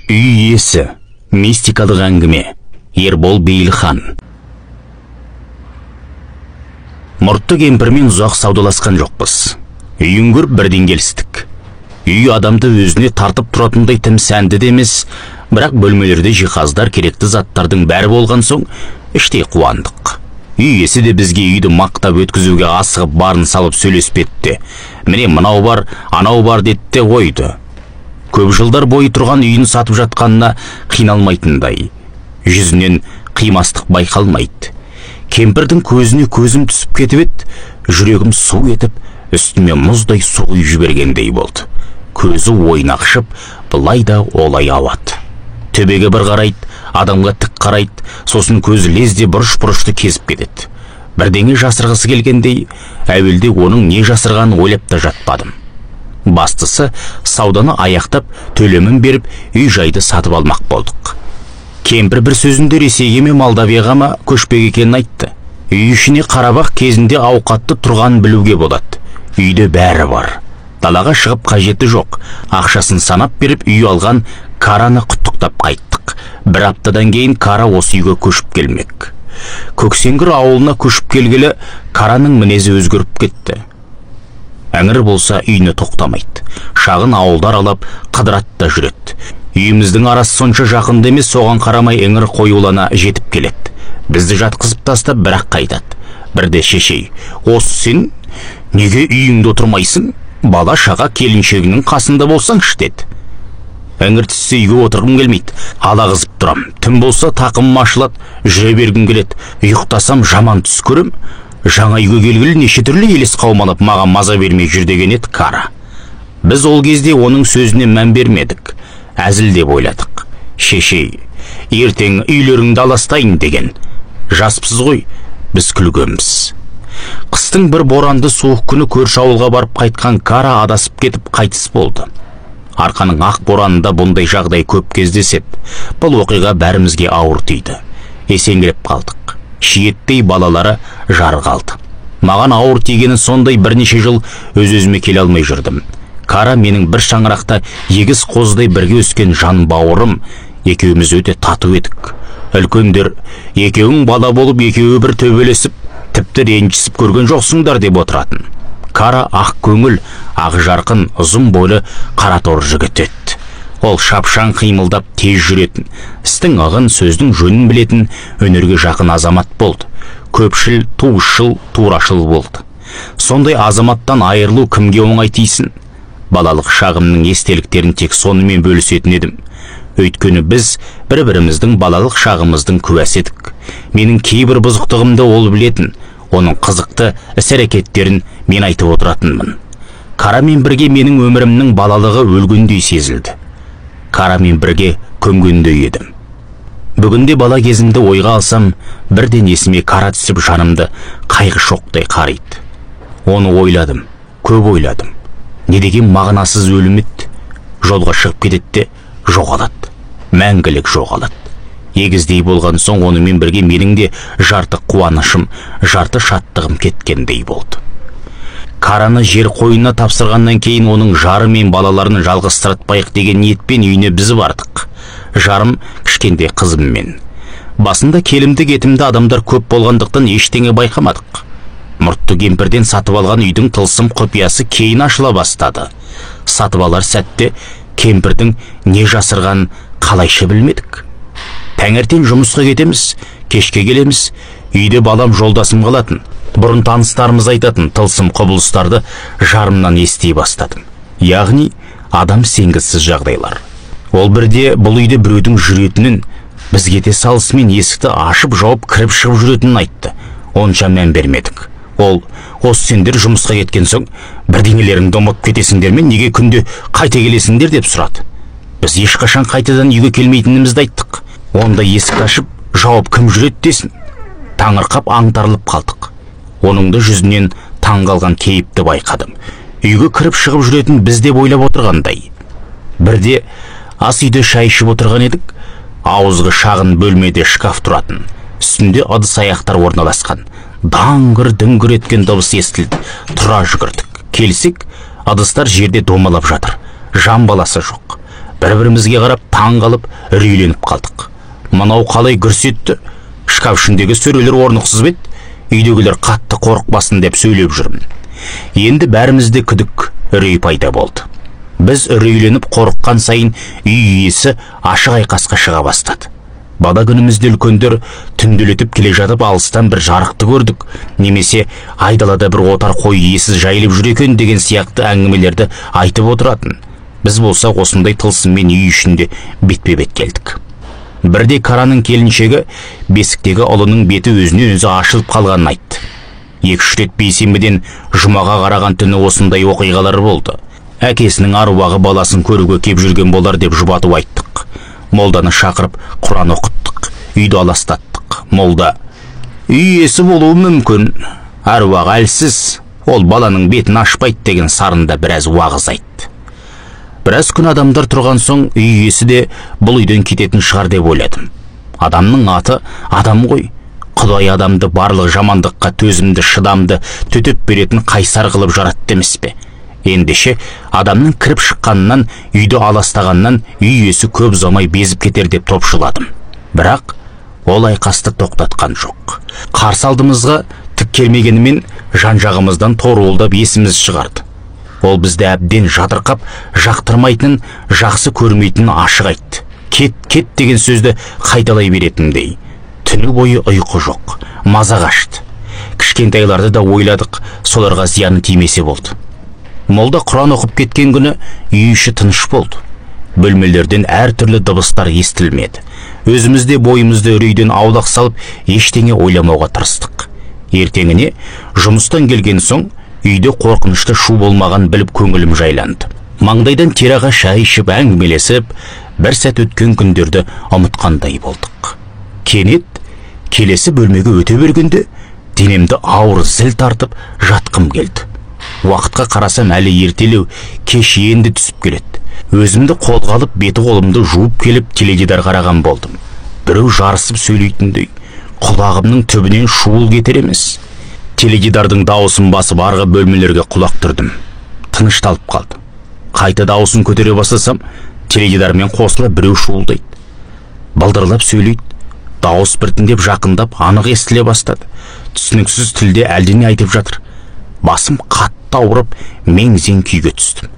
Үй иесі, мистикалық әңгіме. Ербол Бейлхан. Мұртты кемпірмен ұзақ саудаласқан жоқпыз. Үйін көріп бірден келістік. Үй адамды өзіне тартып тұратындай тым сәнді де емес, бірақ бөлмелерде жиһаздар, керекті заттардың бәрі болған соң іштей қуандық. Үй иесі де бізге үйді мақтап өткізуге асығып барын салып сөйлеспетті. Міне мынау бар, анау бар деді де қойды. Көп жылдар бойы тұрған үйін сатып жатқанына қиналмайтындай. Жүзінен қимастық байқалмайды. Кемпірдің көзіне көзім түсіп кетіп еді, жүрегім су етіп, үстіме мұздай су құйып жібергендей болды. Көзі ойнақшып, былай да олай ауады. Төбеге бір қарайды, адамға тік қарайды, сосын көзі лезде бұрыш-бұрышты кезіп кетеді. Бірдеңе жасырғысы келгендей, әуелде оның не жасырғанын ойлап та жатпадым. Бастысы, сауданы аяқтап, төлемін беріп, үй жайды сатып алмақ болдық. Кемпір бір сөзінде Ресейге ме Молдавияға ма көшпек екенін айтты. Үй ішіне қарабақ кезінде ауқатты тұрған білуге болады. Үйде бәрі бар. Далаға шығып қажеті жоқ. Ақшасын санап беріп үй алған Караны құттықтап қайттық. Бір аптадан кейін Кара осы үйге көшіп келмек. Көксеңгір ауылына көшіп келгелі Караның мінезі өзгеріп кетті. Әңір болса үйіне тоқтамайды. Шағын ауылдар алап қыдыратта жүреді. Үйіміздің арасы сонша жақында емес, соған қарамай әңір қоюлана жетіп келеді. Бізді жатқызып тастап бірақ қайтады. Бірде шешей, осы сен неге үйіңде отырмайсың? Бала шаға келіншегінің қасында болсаңшы деді. Әңір түссе үйге отырғым келмейді. Алағызып тұрам. Түн болса тақымым ашылады, жүре бергім келеді. Ұйықтасам жаман түс көрем. Жаңа үйге келгелі неше түрлі елес қаумалап маған маза бермей жүр деген еді Кара. Біз ол кезде оның сөзіне мән бермедік. Әзіл деп ойладық. Шешей, ертең үйлеріңді аластайын деген. Жаспыз ғой, біз күлгенбіз. Қыстың бір боранды суық күні көрші ауылға барып қайтқан Кара адасып кетіп қайтыс болды. Арқаның ақ боранында бұндай жағдай көп кездесіп, бұл оқиға бәрімізге ауыр тиді. Есеңгіреп қалдық. Шиеттей балалары жар қалды. Маған ауыр тигені сондай бірнеше жыл өз-өзіме келе алмай жүрдім. Кара менің бір шаңырақта егіз қоздай бірге өскен жан бауырым, екеуміз өте тату едік. Үлкендер, екеуің бала болып екеуі бір төбелесіп, тіпті ренжісіп көрген жоқсыңдар деп отыратын. Кара ақ көңіл, ақ жарқын, ұзын бойлы қара тор жігіт еді. Ол шапшаң қимылдап тез жүретін, істің ағын, сөздің жөнін білетін, өнерге жақын азамат болды. Көпшіл, туысшыл, турашыл болды. Сондай азаматтан айырылу кімге оңай тисін? Балалық шағымның естеліктерін тек сонымен бөлісетін едім. Өйткені біз бір-біріміздің балалық шағымыздың куәсі едік. Менің кейбір бұзықтығымды ол білетін, оның қызықты іс-әрекеттерін мен айтып отыратынмын. Карамен бірге менің өмірімнің балалығы өлгендей сезілді. Карамен бірге көмгендей едім. Бүгінде бала кезімді ойға алсам, бірден есіме Кара түсіп жанымды қайғы шоқтай қариды. Оны ойладым, көп ойладым. Не деген мағынасыз өлім еді. Жолға шығып кетеді де жоғалады. Мәңгілік жоғалады. Егіздей болған соң онымен бірге менің де жарты қуанышым, жарты шаттығым кеткендей болды. Караны жер қойнына тапсырғаннан кейін оның жары мен балаларын жалғызсыратпайық деген ниетпен үйіне біз бардық. Жарым кішкентай қызыммен. Басында келімді кетімді адамдар көп болғандықтан ештеңе байқамадық. Мұртты кемпірден сатып алған үйдің тылсым құпиясы кейін ашыла бастады. Сатып алар сәтте кемпірдің не жасырғанын қалайша білмедік. Таңертең жұмысқа кетеміз, кешке келеміз. Үйде балам жолдасым қалатын. Бұрын таныстарымыз айтатын тылсым құбылыстарды жарымнан ести бастадым. Яғни адам сенгісіз жағдайлар. Ол бірде бұл үйде біреудің жүретінін, біз кете салысымен есікті ашып жауып кіріп шығып жүретінін айтты. Онша мән бермедік. Ол, осы сендер жұмысқа кеткен соң бірдеңелеріңді ұмытып кетесіңдер ме, неге күнде қайта келесіңдер деп сұрады. Біз ешқашан қайтадан үйге келмейтінімізді айттық. Онда есікті ашып жауып кім жүреді десін. Таңырқап аңтарылып қалдық. Оның да жүзінен таңғалған кейіпті байқадым. Үйге кіріп шығып жүретін біз деп ойлап отырғандай. Бірде ас үйде шай ішіп отырған едік. Ауызғы шағын бөлмеде шкаф тұратын. Үстінде ыдыс аяқтар орналасқан. Даңғыр-діңгір еткен дыбыс естілді. Тұра жүгірдік. Келсек, ыдыстар жерде домалап жатыр. Жан баласы жоқ. бір-бірімізге қарап таң қалып үрейленіп қалдық. Мынау қалай гүрс етті? Шкаф ішіндегі сөрелер орнықсыз бет? Үйдегілер қатты қорықпасын деп сөйлеп жүрмін. Енді бәрімізде күдік, үрей пайда болды. Біз үрейленіп қорыққан сайын үй иесі ашық айқасқа шыға бастады. Бала күнімізде үлкендер түнделетіп келе жатып алыстан бір жарықты көрдік, немесе айдалада бір отар қой иесіз жайылып жүр екен деген сияқты әңгімелерді айтып отыратын. Біз болсақ осындай тылсыммен үй ішінде бетпе-бет келдік. Бірде Караның келіншегі бесіктегі ұлының беті өзінен өзі ашылып қалғанын айтты. 2-3 рет бейсенбіден жұмаға қараған түні осындай оқиғалар болды. Әкесінің аруағы баласын көруге кеп жүрген болар деп жұбату айттық. Молданы шақырып Құран оқыттық, үйді аластаттық. Молда: үй иесі болуы мүмкін, аруағы әлсіз, ол баланың бетін ашпайды деген сарында біраз уағыз айтты. Біраз күн адамдар тұрған соң үй иесі де бұл үйден кететін шығар деп ойладым. Адамның аты адам ғой. Құдай адамды барлық жамандыққа төзімді, шыдамды, төтеп беретін қайсар қылып жаратты емес пе? Ендеше адамның кіріп шыққанынан, үйді аластағаннан үй иесі көп ұзамай безіп кетер деп топшыладым. Бірақ ол айқасты тоқтатқан жоқ. Қарсы алдымызға тік келмегенімен жан-жағымыздан торуылдап есіміз шығарды. Ол бізді әбден жадырқап, жақтырмайтын, жақсы көрмейтін ашық айтты. Кет деген сөзді қайталай беретіндей. Түні бойы ұйқы жоқ, маза қашты. Кішкентайларды да ойладық, соларға зияны тимесе болды. Молда Құран оқып кеткен күні үй іші тыныш болды. Бөлмелерден әртүрлі дыбыстар естілмеді. Өзімізде бойымызды үрейден аулақ салып, ештеңе ойламауға тырыстық. Ертеңіне жұмыстан келген соң үйде қорқынышты шу болмаған біліп көңілім жайланды. Маңдайдан тераға шай ішіп әңгімелесіп, бір сәт өткен күндерді ұмытқандай болдық. Кенет келесі бөлмеге өте бергенде денемді ауыр зіл тартып жатқым келді. Уақытқа қарасам әлі ертелеу, кеш енді түсіп келеді. Өзімді қолға алып беті қолымды жуып келіп теледидар қараған болдым. Біреу жарысып сөйлейтіндей, құлағымның түбінен шуыл кетер емес. Теледидардың дауысын басып арғы бөлмелерге құлақ түрдім. Тынышталып қалдым. Қайта дауысын көтере бастасам, теледидармен қосыла біреу шуылдайды. Балдырлап сөйлейді. Дауыс біртіндеп жақындап, анық естіле бастады. Түсініксіз тілде әлдене айтып жатыр. Басым қатты ауырып, мең-зең күйге түстім.